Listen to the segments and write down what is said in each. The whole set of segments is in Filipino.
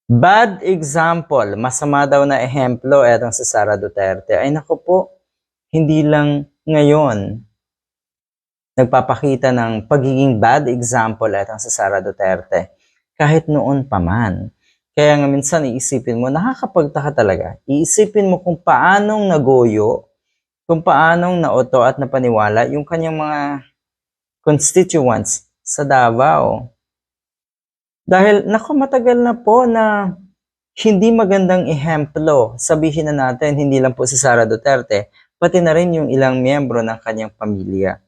Bad example, masama daw na ehemplo etong si Sara Duterte. Ay naku po, hindi lang ngayon nagpapakita ng pagiging bad example etong si Sara Duterte. Kahit noon pa man. Kaya nga minsan iisipin mo, nakakapagtaka talaga. Iisipin mo kung paanong nagoyo, kung paanong nauto at napaniwala yung kanyang mga constituents sa Davao. Dahil naku, matagal na po na hindi magandang ehemplo. Sabihin na natin, hindi lang po si Sara Duterte, pati na rin yung ilang miyembro ng kanyang pamilya.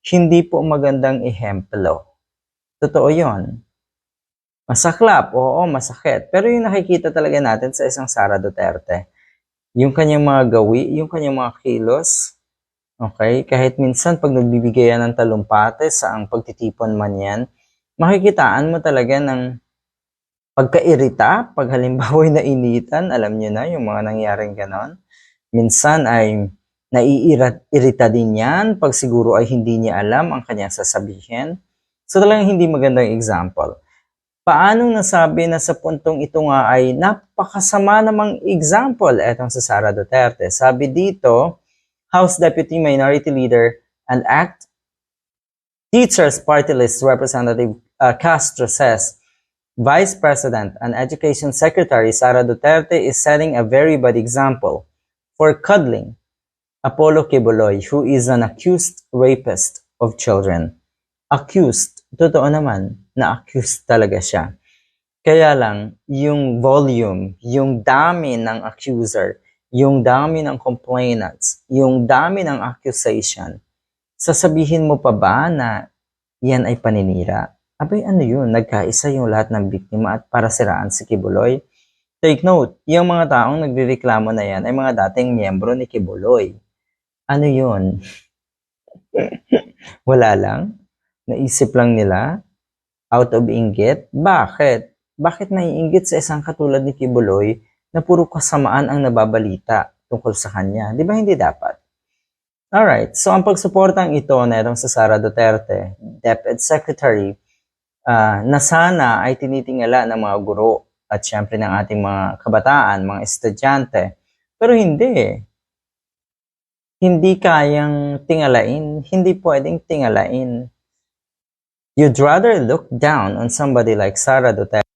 Hindi po magandang ehemplo. Totoo yon. Masaklap, oo, masakit. Pero yung nakikita talaga natin sa isang Sara Duterte, yung kanyang mga gawi, yung kanyang mga kilos, okay? Kahit minsan pag nagbibigay yan ng talumpate sa ang pagtitipon man yan, makikitaan mo talaga ng pagkairita, pag halimbawa nainitan, alam niyo na yung mga nangyaring ganon. Minsan ay naiirita din yan pag siguro ay hindi niya alam ang kanyang sasabihin. So talagang hindi magandang example. Paano nasabi na sa puntong ito nga ay napakasama namang example etong sa Sara Duterte? Sabi dito, House Deputy Minority Leader and ACT Teachers Party List Representative Castro says, Vice President and Education Secretary Sara Duterte is setting a very bad example for cuddling Apollo Quiboloy, who is an accused rapist of children. Accused, totoo naman na accused talaga siya. Kaya lang, yung volume, yung dami ng accuser, yung dami ng complainants, yung dami ng accusation, sasabihin mo pa ba na yan ay paninira? Abay ano yun, nagkaisa yung lahat ng biktima at para siraan si Quiboloy? Take note, yung mga taong nagrereklamo na yan ay mga dating miyembro ni Quiboloy. Ano yun? Wala lang? Naisip lang nila? Out of inggit? Bakit? Bakit naiinggit sa isang katulad ni Quiboloy na puro kasamaan ang nababalita tungkol sa kanya? Di ba hindi dapat? Alright, so ang pagsuportang ito na itong sa Sara Duterte, DepEd Secretary, na sana ay tinitingala ng mga guro at syempre ng ating mga kabataan, mga estudyante. Pero hindi. Hindi kayang tingalain, hindi pwedeng tingalain. You'd rather look down on somebody like Sara Duterte